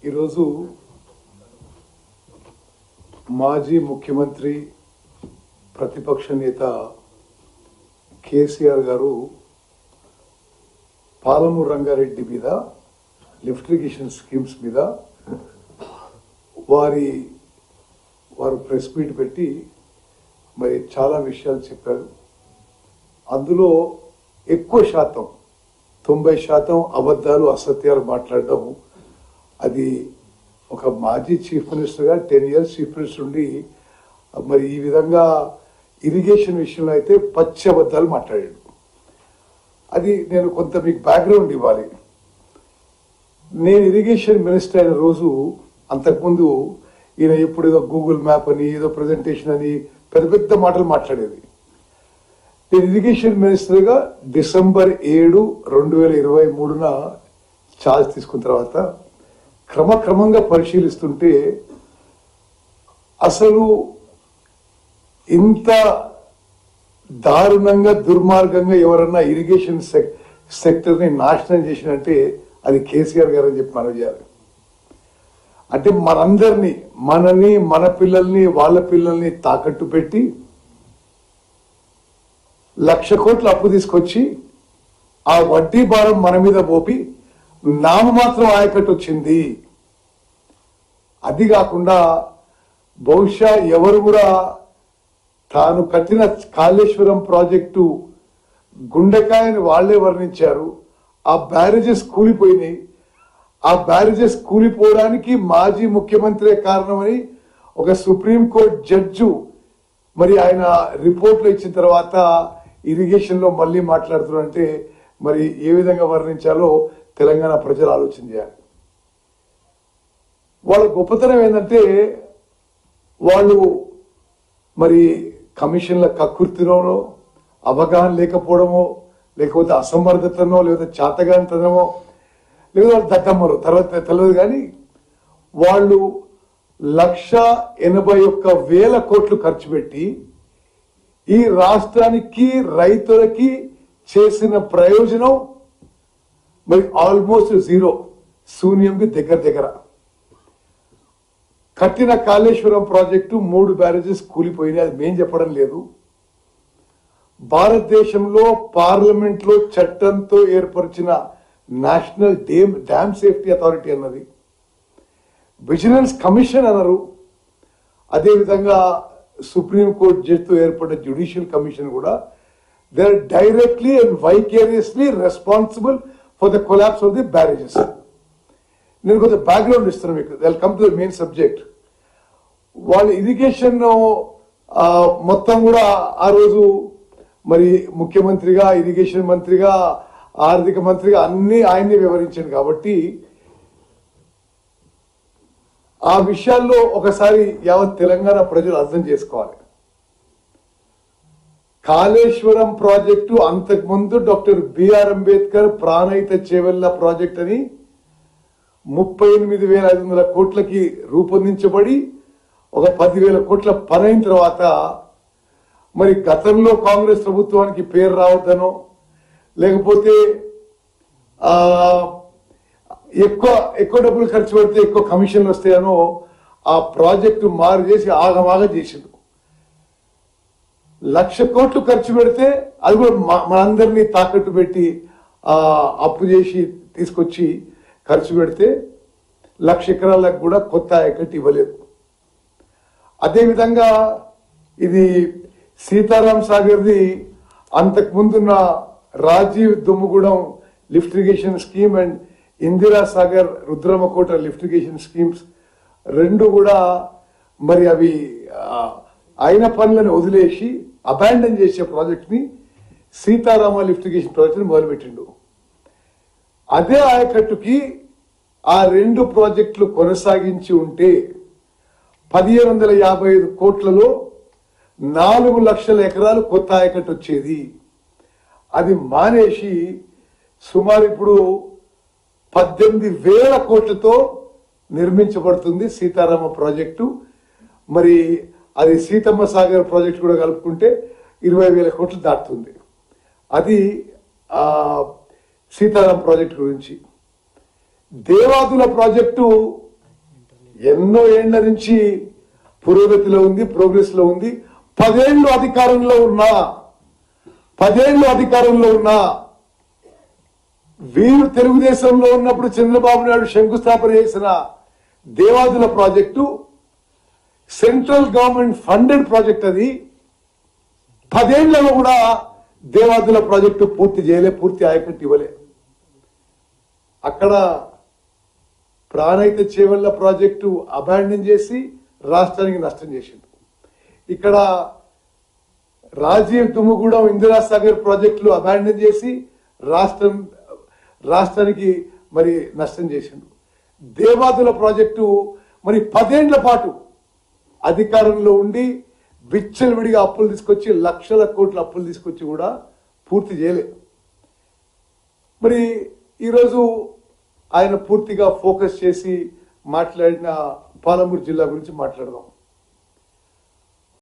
ఈరోజు మాజీ ముఖ్యమంత్రి ప్రతిపక్ష నేత కేసీఆర్ గారు పాలమూరు రంగారెడ్డి మీద లిఫ్ట్ ఇరిగేషన్ స్కీమ్స్ మీద వారు ప్రెస్ మీట్ పెట్టి మరి చాలా విషయాలు చెప్పారు. అందులో ఎక్కువ శాతం 90% అబద్ధాలు అసత్యాలు మాట్లాడడం, అది ఒక మాజీ చీఫ్ మినిస్టర్గా 10 years చీఫ్ మినిస్టర్ ఉండి మరి ఈ విధంగా ఇరిగేషన్ విషయంలో అయితే పచ్చి అబద్ధాలు మాట్లాడాడు. అది నేను కొంత మీకు బ్యాక్గ్రౌండ్ ఇవ్వాలి. నేను ఇరిగేషన్ మినిస్టర్ అయిన రోజు, అంతకుముందు ఈయన ఎప్పుడు ఏదో గూగుల్ మ్యాప్ అని ఏదో ప్రజెంటేషన్ అని పెద్ద పెద్ద మాటలు మాట్లాడేది. నేను ఇరిగేషన్ మినిస్టర్గా December 7, 2023 ఛార్జ్ తీసుకున్న తర్వాత క్రమక్రమంగా పరిశీలిస్తుంటే అసలు ఇంత దారుణంగా దుర్మార్గంగా ఎవరన్నా ఇరిగేషన్ సెక్టర్ని నాశనం చేసినంటే అది కేసీఆర్ గారు అని చెప్పి మనం చేయాలి. అంటే మనందరినీ, మనని, మన పిల్లల్ని, వాళ్ళ పిల్లల్ని తాకట్టు పెట్టి 1,00,000 కోట్ల అప్పు తీసుకొచ్చి ఆ వడ్డీ భారం మన మీద పోపి నామమాత్రం ఆయకట్టు వచ్చింది. అది కాకుండా బహుశా ఎవరు కూడా తాను కట్టిన కాళేశ్వరం ప్రాజెక్టు గుండెకాయని వాళ్లే వర్ణించారు. ఆ బ్యారేజెస్ కూలిపోయినాయి. ఆ బ్యారేజెస్ కూలిపోవడానికి మాజీ ముఖ్యమంత్రి కారణమని ఒక సుప్రీంకోర్టు జడ్జు మరి ఆయన రిపోర్ట్లు ఇచ్చిన తర్వాత ఇరిగేషన్ లో మళ్ళీ మాట్లాడుతున్నారంటే మరి ఏ విధంగా వర్ణించాలో తెలంగాణ ప్రజలు ఆలోచన చేయాలి. వాళ్ళ గొప్పతనం ఏంటంటే వాళ్ళు మరి కమిషన్ల కక్కుర్తిలోనో, అవగాహన లేకపోవడమో, లేకపోతే అసమర్థతనో, లేకపోతే చాతగానితనమో, లేకపోతే దత్తమ్మలో తర్వాత తెలియదు, కానీ వాళ్ళు 1,81,000 కోట్లు ఖర్చు పెట్టి ఈ రాష్ట్రానికి, రైతులకి చేసిన ప్రయోజనం మరి ఆల్మోస్ట్ 0, శూన్యంకి దగ్గర. కట్టిన కాళేశ్వరం ప్రాజెక్టు 3 బ్యారేజెస్ కూలిపోయినాయి. అది మేం చెప్పడం లేదు. భారతదేశంలో పార్లమెంట్ లో చట్టంతో ఏర్పరిచిన నేషనల్ డ్యామ్ సేఫ్టీ అథారిటీ అన్నది, విజిలెన్స్ కమిషన్ అన్నారు. అదేవిధంగా సుప్రీంకోర్టు జడ్జితో ఏర్పడిన జ్యుడిషియల్ కమిషన్ కూడా they are directly and vicariously responsible for the collapse of the barrages. నేను కొంచెం బ్యాక్గ్రౌండ్ ఇస్తున్నాను మీకు. They come to the main subject. వాళ్ళ ఇరిగేషన్ మొత్తం కూడా ఆ రోజు మరి ముఖ్యమంత్రిగా, ఇరిగేషన్ మంత్రిగా, ఆర్థిక మంత్రిగా అన్ని ఆయన్ని వివరించాడు. కాబట్టి ఆ విషయాల్లో ఒకసారి యావత్ తెలంగాణ ప్రజలు అర్థం చేసుకోవాలి. కాళేశ్వరం ప్రాజెక్టు అంతకుముందు doctor B R Ambedkar Pranahita Chevella project అని 38,500 కోట్లకి రూపొందించబడి ఒక 10,000 కోట్ల పని అయిన తర్వాత మరి గతంలో కాంగ్రెస్ ప్రభుత్వానికి పేరు రావద్దనో, లేకపోతే ఎక్కువ డబ్బులు ఖర్చు పెడితే ఎక్కువ కమిషన్లు వస్తాయనో ఆ ప్రాజెక్టు మారు చేసి ఆగమాగ చేసిండు. 1,00,000 కోట్లు ఖర్చు పెడితే అది కూడా మనందరినీ తాకట్టు పెట్టి అప్పు చేసి తీసుకొచ్చి ఖర్చు పెడితే 1,00,000 ఎకరాలకు కూడా కొత్త ఆయకట్టు ఇవ్వలేదు. అదేవిధంగా ఇది సీతారాం సాగర్ది అంతకుముందున్న Rajiv Dummugudem lift irrigation scheme and Indira Sagar Rudramakota lift irrigation schemes రెండు కూడా మరి అవి అయిన పనులను వదిలేసి అబాండన్ చేసే ప్రాజెక్ట్ ని సీతారామ లిఫ్ట్ ఇరిగేషన్ ప్రాజెక్ట్ ని మొదలుపెట్టిండు. అదే ఆయకట్టుకి ఆ 2 ప్రాజెక్టులు కొనసాగించి ఉంటే 1,755 కోట్లలో 4,00,000 ఎకరాలు కొత్త ఆయకట్టు వచ్చేది. అది మానేసి సుమారు ఇప్పుడు 18,000 కోట్లతో నిర్మించబడుతుంది సీతారామ ప్రాజెక్టు. మరి అది సీతమ్మ సాగర్ ప్రాజెక్టు కూడా కలుపుకుంటే 20,000 కోట్లు దాటుతుంది. అది సీతారాం ప్రాజెక్టు గురించి. దేవాదుల ప్రాజెక్టు ఎన్నో ఏళ్ల నుంచి పురోగతిలో ఉంది, ప్రోగ్రెస్ లో ఉంది. 10 ఏళ్ళు అధికారంలో ఉన్నా వీరు తెలుగుదేశంలో ఉన్నప్పుడు చంద్రబాబు నాయుడు శంకుస్థాపన చేసిన Devadula project central government funded project. అది 10 ఏళ్లలో కూడా దేవాదుల ప్రాజెక్టు పూర్తి చేయలే, పూర్తి ఆయకట్టు ఇవ్వలే. అక్కడ ప్రాణహిత చేవెళ్ల ప్రాజెక్టు అబాండన్ చేసి రాష్ట్రానికి నష్టం చేసింది. ఇక్కడ రాజీవ్ దుమ్ముగూడెం ఇందిరాసాగర్ ప్రాజెక్టులు అబాండన్ చేసి రాష్ట్రానికి మరి నష్టం చేసిండు. దేవాదుల ప్రాజెక్టు మరి 10 ఏళ్ల పాటు అధికారంలో ఉండి విచ్చలవిడిగా అప్పులు తీసుకొచ్చి లక్షల కోట్ల అప్పులు తీసుకొచ్చి కూడా పూర్తి చేయలేదు. మరి ఈరోజు ఆయన పూర్తిగా ఫోకస్ చేసి మాట్లాడిన పాలమూరు జిల్లా గురించి మాట్లాడదాం.